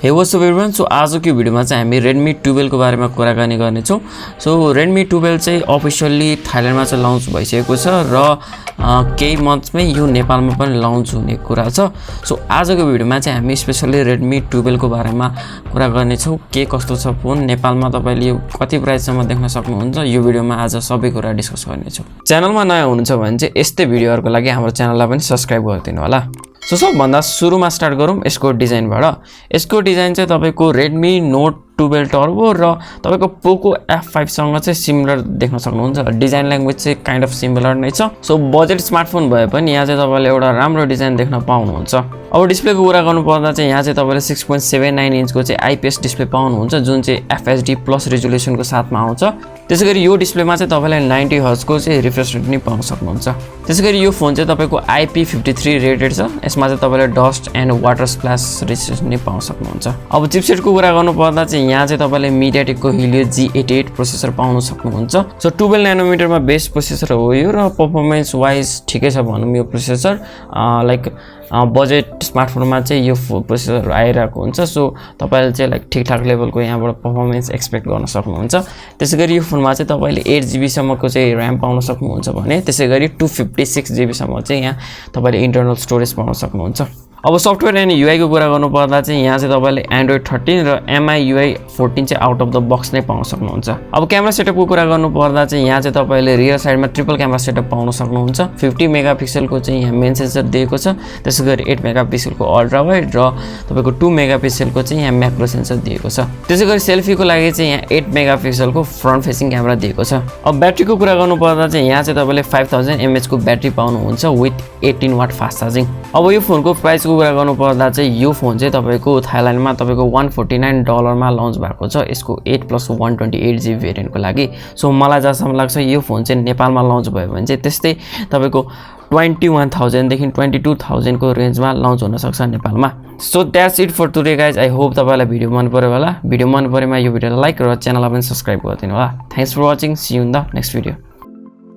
Hey what's up everyone. So आजको भिडियोमा चाहिँ हामी Redmi 12 को बारेमा कुराकानी गर्ने छौं। सो Redmi 12 चाहिँ अफिसियली थाइल्यान्डमा चाहिँ लन्च भइसकेको छ र केही मन्थ्समै यो नेपालमा पनि लन्च हुने कुरा छ। सो आजको भिडियोमा चाहिँ हामी स्पेशली Redmi 12 को बारेमा कुरा गर्ने छौं। के कस्तो छ फोन, नेपालमा तपाईले यो कति प्राइससम्म देख्न सक्नुहुन्छ, यो भिडियोमा आज सबै कुरा डिस्कस गर्ने छौं। च्यानलमा नयाँ हुनुहुन्छ भने चाहिँ यस्तै भिडियोहरुको लागि हाम्रो च्यानललाई पनि सब्स्क्राइब गरिदिनु होला। सो सबभन्दा सुरुमा स्टार्ट गरौँ यसको डिजाइनबाट। यसको डिजाइन चाहिँ तपाईको Redmi Note 12 टर्बो र तपाईको Poco F5 सँग चाहिँ सिमिलर देख्न सक्नुहुन्छ। डिजाइन ल्याङ्ग्वेज चाहिँ काइन्ड अफ सिमिलर नै छ। सो बजेट स्मार्टफोन भए पनि यहाँ चाहिँ तपाईले एउटा राम्रो डिजाइन देख्न पाउनुहुन्छ। अब डिस्प्लेको कुरा गर्नुपर्दा चाहिँ यहाँ चाहिँ तपाईले 6.79 इन्चको चाहिँ आइपीएस डिस्प्ले पाउनुहुन्छ, जुन चाहिँ FHD प्लस रिजोल्युसनको साथमा आउँछ। त्यसैगरी यो डिस्प्लेमा चाहिँ तपाईले 90 हर्ट्ज को चाहिँ रिफ्रेश रेट पनि पाउन सक्नुहुन्छ। त्यसैगरी यो फोन चाहिँ तपाईको IP53 रेटेड छ। यसमा चाहिँ तपाईले dust and water splash resistance पनि पाउन सक्नुहुन्छ। अब चिपसेटको कुरा गर्नुपर्दा चाहिँ यहाँ चाहिँ तपाईले MediaTekको Helio G88 प्रोसेसर पाउन सक्नुहुन्छ। सो 12 नैनोमिटरमा बेस प्रोसेसर हो यो र परफर्मेन्स वाइज ठिकै छ भनौं। यो प्रोसेसर लाइक बजेट स्मार्टफोनमा चाहिँ यो प्रोसेसर आइरहेको हुन्छ। सो तपाईले चाहिँ लाइक ठीकठाक लेभलको यहाँबाट परफर्मेन्स एक्सपेक्ट गर्न सक्नुहुन्छ। त्यसैगरी यो फोनमा चाहिँ तपाईले 8GB सम्मको चाहिँ र्याम पाउन सक्नुहुन्छ भने त्यसैगरी 256GB सम्म चाहिँ यहाँ तपाईले इन्टरनल स्टोरेज पाउन सक्नुहुन्छ। अब सफ्टवेयर एन्ड युआई को कुरा गर्नुपर्दा चाहिँ यहाँ चाहिँ तपाईले Android 13 र MIUI 14 चाहिँ आउट अफ द बक्स नै पाउन सक्नुहुन्छ। अब क्यामेरा सेटअपको कुरा गर्नुपर्दा चाहिँ यहाँ चाहिँ तपाईले रियर साइडमा ट्रिपल क्यामेरा सेटअप पाउन सक्नुहुन्छ। 50 मेगापिक्सलको चाहिँ यहाँ मेन सेन्सर दिएको छ। त्यसैगरी 8 मेगापिक्सलको अल्ट्रा वाइड र तपाईको 2 मेगापिक्सलको चाहिँ यहाँ म्याक्रो सेन्सर दिएको छ। त्यसैगरी सेल्फीको लागि चाहिँ यहाँ 8 मेगापिक्सलको फ्रन्ट फेसिङ क्यामेरा दिएको छ। अब ब्याट्रीको कुरा गर्नुपर्दा चाहिँ यहाँ चाहिँ तपाईले 5000 mAh को ब्याट्री पाउनुहुन्छ विथ 18 वाट फास्ट चार्जिङ। अब यो फोनको प्राइस कुरा गर्नुपर्दा चाहिँ यो फोन चाहिँ तपाईको थाइल्यान्डमा तपाईको $149 मा लन्च भएको छ यसको 8+128GB भेरिएन्टको लागि। सो मलाई जसम्म लाग्छ यो फोन चाहिँ नेपालमा लन्च भयो भने चाहिँ त्यस्तै तपाईको 21,000 देखि 22,000 को रेन्जमा लन्च हुन सक्छ नेपालमा। So that's it for today guys. I hope तपाईलाई भिडियो मन पर्यो होला। भिडियो मन परेमा यो भिडियोलाई लाइक र च्यानललाई पनि सब्स्क्राइब गरिदिनु होला। Thanks for watching. See you in the next video.